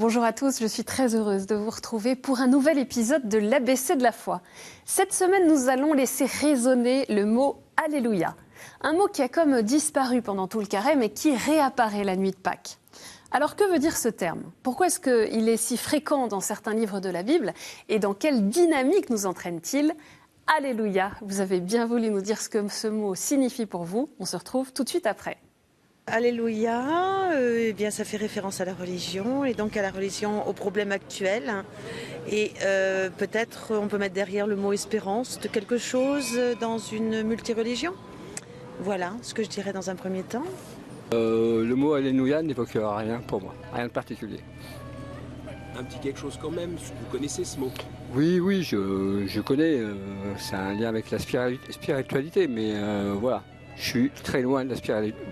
Bonjour à tous, je suis très heureuse de vous retrouver pour un nouvel épisode de l'ABC de la foi. Cette semaine, nous allons laisser résonner le mot « Alléluia ». Un mot qui a comme disparu pendant tout le carême et qui réapparaît la nuit de Pâques. Alors que veut dire ce terme? Pourquoi est-ce qu'il est si fréquent dans certains livres de la Bible? Et dans quelle dynamique nous entraîne-t-il? Alléluia, vous avez bien voulu nous dire ce que ce mot signifie pour vous. On se retrouve tout de suite après. Alléluia, eh bien, ça fait référence à la religion et donc à la religion, aux problèmes actuels. Et peut-être on peut mettre derrière le mot espérance de quelque chose dans une multireligion. Voilà ce que je dirais dans un premier temps. Le mot Alléluia n'évoque rien pour moi, rien de particulier. Un petit quelque chose quand même, vous connaissez ce mot? Oui, je connais, c'est un lien avec la spiritualité, mais voilà. Je suis très loin de la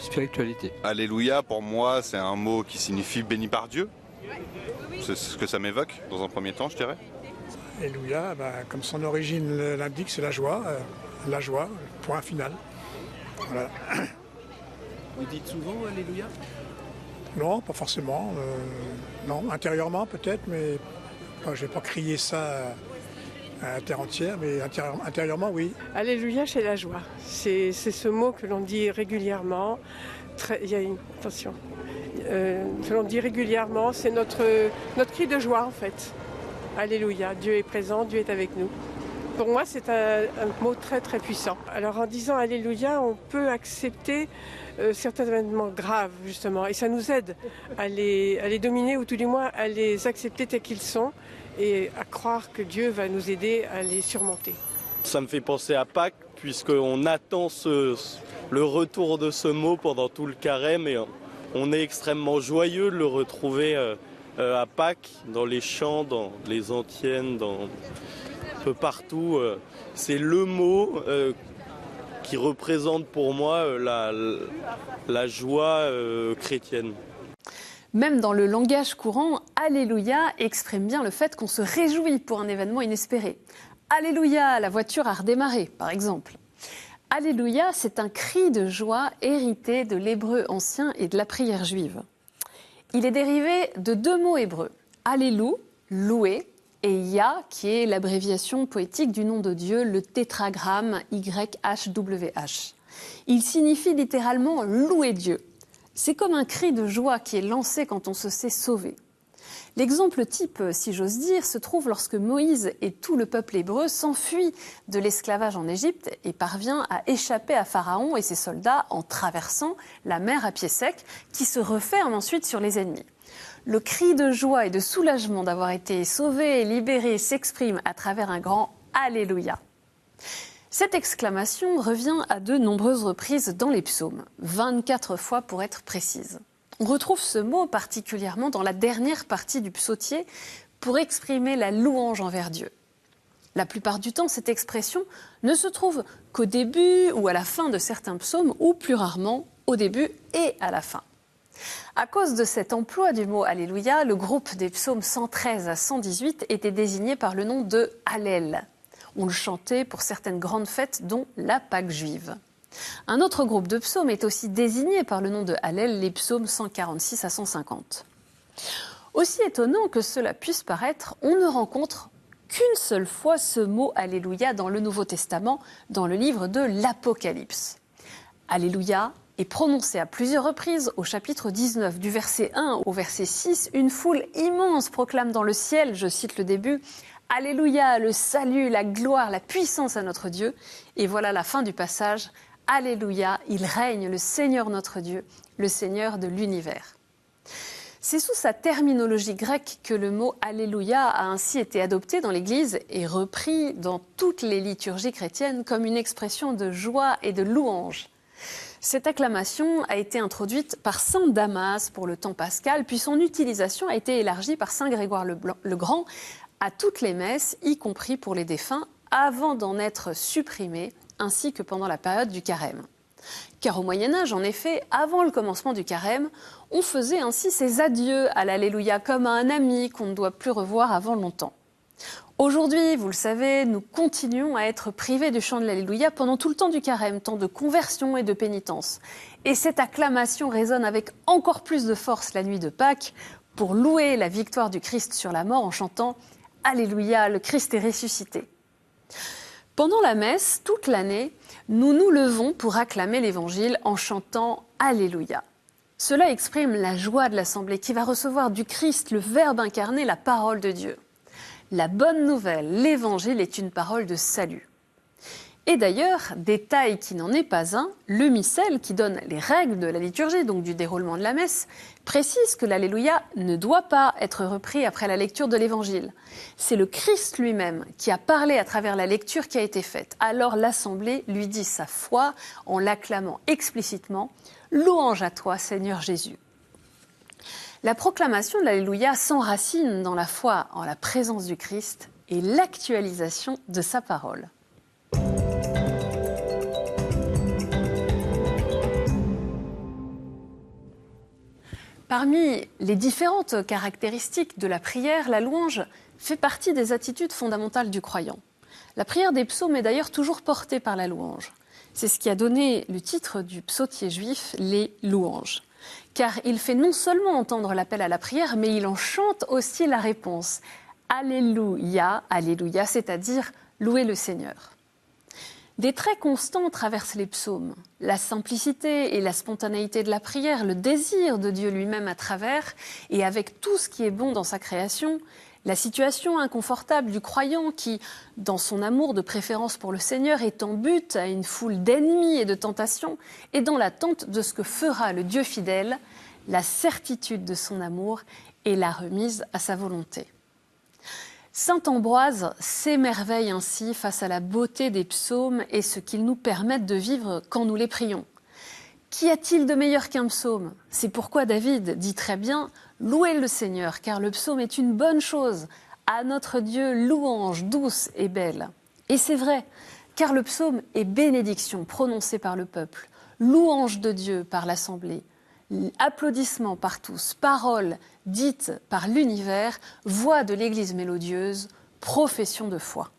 spiritualité. Alléluia, pour moi, c'est un mot qui signifie béni par Dieu. C'est ce que ça m'évoque, dans un premier temps, je dirais. Alléluia, comme son origine l'indique, c'est la joie, point final. Voilà. Vous dites souvent Alléluia? Non, pas forcément. Non, intérieurement peut-être, mais je ne vais pas crier ça à la terre entière, mais intérieurement, oui. Alléluia, c'est la joie. C'est ce mot que l'on dit régulièrement. Attention. Que l'on dit régulièrement, c'est notre cri de joie en fait. Alléluia, Dieu est présent, Dieu est avec nous. Pour moi, c'est un mot très très puissant. Alors en disant Alléluia, on peut accepter certains événements graves justement, et ça nous aide à les dominer ou tout du moins à les accepter tels qu'ils sont et à croire que Dieu va nous aider à les surmonter. Ça me fait penser à Pâques, puisqu'on attend le retour de ce mot pendant tout le carême et on est extrêmement joyeux de le retrouver à Pâques, dans les champs, dans les antiennes, un peu partout. C'est le mot qui représente pour moi la joie chrétienne. Même dans le langage courant, Alléluia exprime bien le fait qu'on se réjouit pour un événement inespéré. Alléluia, la voiture a redémarré, par exemple. Alléluia, c'est un cri de joie hérité de l'hébreu ancien et de la prière juive. Il est dérivé de deux mots hébreux, Allélou, louer, et Ya, qui est l'abréviation poétique du nom de Dieu, le tétragramme YHWH. Il signifie littéralement louer Dieu. C'est comme un cri de joie qui est lancé quand on se sait sauvé. L'exemple type, si j'ose dire, se trouve lorsque Moïse et tout le peuple hébreu s'enfuient de l'esclavage en Égypte et parvient à échapper à Pharaon et ses soldats en traversant la mer à pied sec qui se referme ensuite sur les ennemis. Le cri de joie et de soulagement d'avoir été sauvé et libéré s'exprime à travers un grand « Alléluia ». Cette exclamation revient à de nombreuses reprises dans les psaumes, 24 fois pour être précise. On retrouve ce mot particulièrement dans la dernière partie du psautier pour exprimer la louange envers Dieu. La plupart du temps, cette expression ne se trouve qu'au début ou à la fin de certains psaumes, ou plus rarement au début et à la fin. À cause de cet emploi du mot « Alléluia », le groupe des psaumes 113 à 118 était désigné par le nom de « Hallel ». On le chantait pour certaines grandes fêtes, dont la Pâque juive. Un autre groupe de psaumes est aussi désigné par le nom de Hallel, les psaumes 146 à 150. Aussi étonnant que cela puisse paraître, on ne rencontre qu'une seule fois ce mot « Alléluia » dans le Nouveau Testament, dans le livre de l'Apocalypse. « Alléluia » est prononcé à plusieurs reprises au chapitre 19, du verset 1 au verset 6. Une foule immense proclame dans le ciel, je cite le début, « Alléluia, le salut, la gloire, la puissance à notre Dieu ». Et voilà la fin du passage. « Alléluia, il règne, le Seigneur notre Dieu, le Seigneur de l'univers ». C'est sous sa terminologie grecque que le mot « Alléluia » a ainsi été adopté dans l'Église et repris dans toutes les liturgies chrétiennes comme une expression de joie et de louange. Cette acclamation a été introduite par saint Damas pour le temps pascal, puis son utilisation a été élargie par saint Grégoire le Grand à toutes les messes, y compris pour les défunts, avant d'en être supprimée, ainsi que pendant la période du carême. Car au Moyen-Âge, en effet, avant le commencement du carême, on faisait ainsi ses adieux à l'Alléluia comme à un ami qu'on ne doit plus revoir avant longtemps. Aujourd'hui, vous le savez, nous continuons à être privés du chant de l'Alléluia pendant tout le temps du carême, temps de conversion et de pénitence. Et cette acclamation résonne avec encore plus de force la nuit de Pâques pour louer la victoire du Christ sur la mort en chantant « Alléluia, le Christ est ressuscité ». Pendant la messe, toute l'année, nous nous levons pour acclamer l'Évangile en chantant « Alléluia ». Cela exprime la joie de l'Assemblée qui va recevoir du Christ, le Verbe incarné, la parole de Dieu. La bonne nouvelle, l'Évangile est une parole de salut. Et d'ailleurs, détail qui n'en est pas un, le missel qui donne les règles de la liturgie, donc du déroulement de la messe, précise que l'Alléluia ne doit pas être repris après la lecture de l'Évangile. C'est le Christ lui-même qui a parlé à travers la lecture qui a été faite. Alors l'Assemblée lui dit sa foi en l'acclamant explicitement « Louange à toi, Seigneur Jésus ». La proclamation de l'Alléluia s'enracine dans la foi en la présence du Christ et l'actualisation de sa parole. Parmi les différentes caractéristiques de la prière, la louange fait partie des attitudes fondamentales du croyant. La prière des psaumes est d'ailleurs toujours portée par la louange. C'est ce qui a donné le titre du psautier juif, les louanges. Car il fait non seulement entendre l'appel à la prière, mais il en chante aussi la réponse. Alléluia, Alléluia, c'est-à-dire louer le Seigneur. Des traits constants traversent les psaumes. La simplicité et la spontanéité de la prière, le désir de Dieu lui-même à travers, et avec tout ce qui est bon dans sa création, la situation inconfortable du croyant qui, dans son amour de préférence pour le Seigneur, est en butte à une foule d'ennemis et de tentations, et dans l'attente de ce que fera le Dieu fidèle, la certitude de son amour et la remise à sa volonté. Saint Ambroise s'émerveille ainsi face à la beauté des psaumes et ce qu'ils nous permettent de vivre quand nous les prions. Qu'y a-t-il de meilleur qu'un psaume ? C'est pourquoi David dit très bien « Louez le Seigneur, car le psaume est une bonne chose. À notre Dieu, louange douce et belle. » Et c'est vrai, car le psaume est bénédiction prononcée par le peuple, louange de Dieu par l'Assemblée, applaudissements par tous, paroles dites par l'univers, voix de l'Église mélodieuse, profession de foi.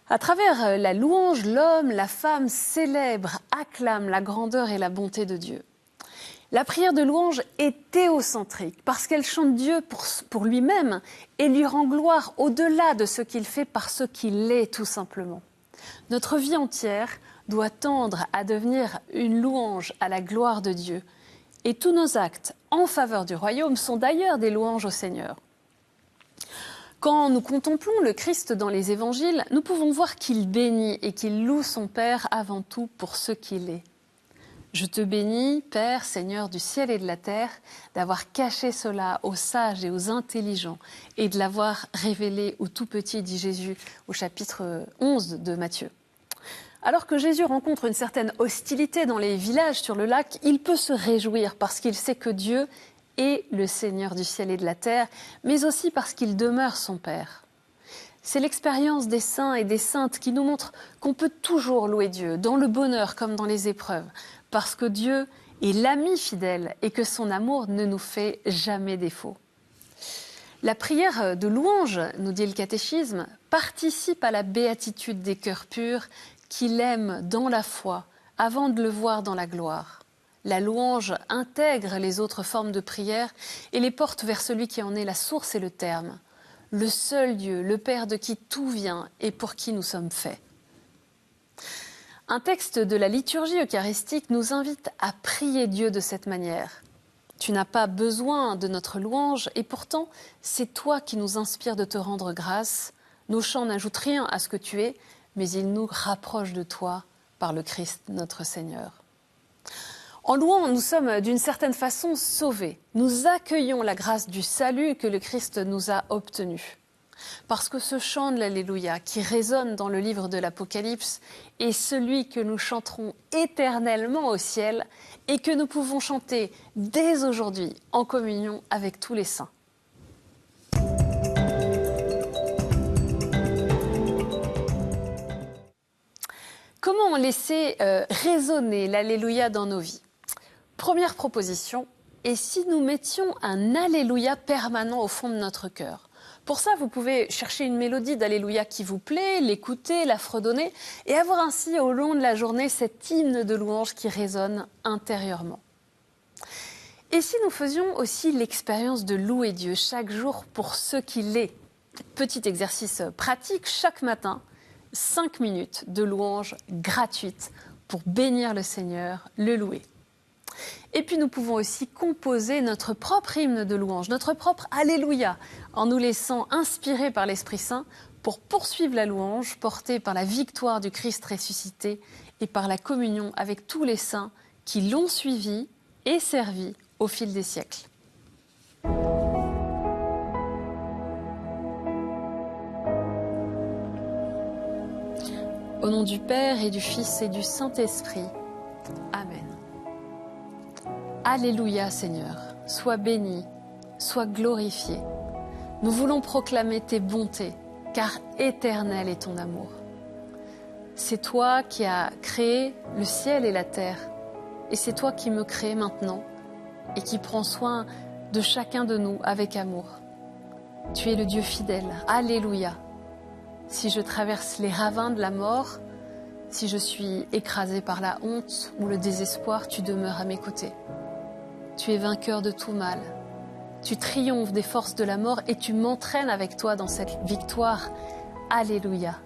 À travers la louange, l'homme, la femme célèbre, acclame la grandeur et la bonté de Dieu. La prière de louange est théocentrique parce qu'elle chante Dieu pour lui-même et lui rend gloire au-delà de ce qu'il fait par ce qu'il est tout simplement. Notre vie entière doit tendre à devenir une louange à la gloire de Dieu. Et tous nos actes en faveur du royaume sont d'ailleurs des louanges au Seigneur. Quand nous contemplons le Christ dans les évangiles, nous pouvons voir qu'il bénit et qu'il loue son Père avant tout pour ce qu'il est. Je te bénis, Père, Seigneur du ciel et de la terre, d'avoir caché cela aux sages et aux intelligents et de l'avoir révélé aux tout petits, dit Jésus au chapitre 11 de Matthieu. Alors que Jésus rencontre une certaine hostilité dans les villages sur le lac, il peut se réjouir parce qu'il sait que Dieu est le Seigneur du ciel et de la terre, mais aussi parce qu'il demeure son Père. C'est l'expérience des saints et des saintes qui nous montre qu'on peut toujours louer Dieu, dans le bonheur comme dans les épreuves, parce que Dieu est l'ami fidèle et que son amour ne nous fait jamais défaut. La prière de louange, nous dit le catéchisme, participe à la béatitude des cœurs purs qui l'aiment dans la foi avant de le voir dans la gloire. La louange intègre les autres formes de prière et les porte vers celui qui en est la source et le terme, le seul Dieu, le Père de qui tout vient et pour qui nous sommes faits. Un texte de la liturgie eucharistique nous invite à prier Dieu de cette manière. Tu n'as pas besoin de notre louange et pourtant c'est toi qui nous inspires de te rendre grâce. Nos chants n'ajoutent rien à ce que tu es, mais ils nous rapprochent de toi par le Christ notre Seigneur. En louant, nous sommes d'une certaine façon sauvés. Nous accueillons la grâce du salut que le Christ nous a obtenu. Parce que ce chant de l'Alléluia qui résonne dans le livre de l'Apocalypse est celui que nous chanterons éternellement au ciel et que nous pouvons chanter dès aujourd'hui en communion avec tous les saints. Comment laisser résonner l'Alléluia dans nos vies ? Première proposition, et si nous mettions un Alléluia permanent au fond de notre cœur ? Pour ça, vous pouvez chercher une mélodie d'Alléluia qui vous plaît, l'écouter, la fredonner, et avoir ainsi au long de la journée cet hymne de louange qui résonne intérieurement. Et si nous faisions aussi l'expérience de louer Dieu chaque jour pour ce qu'il est? Petit exercice pratique, chaque matin, 5 minutes de louange gratuite pour bénir le Seigneur, le louer. Et puis nous pouvons aussi composer notre propre hymne de louange, notre propre Alléluia, en nous laissant inspirer par l'Esprit Saint pour poursuivre la louange portée par la victoire du Christ ressuscité et par la communion avec tous les saints qui l'ont suivi et servi au fil des siècles. Au nom du Père et du Fils et du Saint-Esprit. Amen. Alléluia Seigneur, sois béni, sois glorifié. Nous voulons proclamer tes bontés, car éternel est ton amour. C'est toi qui as créé le ciel et la terre, et c'est toi qui me crées maintenant, et qui prends soin de chacun de nous avec amour. Tu es le Dieu fidèle, Alléluia. Si je traverse les ravins de la mort, si je suis écrasé par la honte ou le désespoir, tu demeures à mes côtés. Tu es vainqueur de tout mal. Tu triomphes des forces de la mort et tu m'entraînes avec toi dans cette victoire. Alléluia.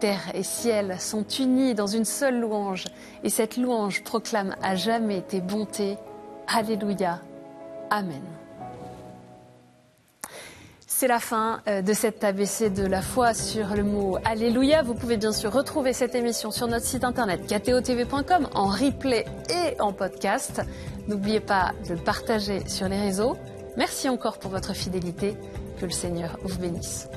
Terre et ciel sont unis dans une seule louange et cette louange proclame à jamais tes bontés. Alléluia. Amen. C'est la fin de cette ABC de la foi sur le mot Alléluia. Vous pouvez bien sûr retrouver cette émission sur notre site internet ktotv.com en replay et en podcast. N'oubliez pas de le partager sur les réseaux. Merci encore pour votre fidélité. Que le Seigneur vous bénisse.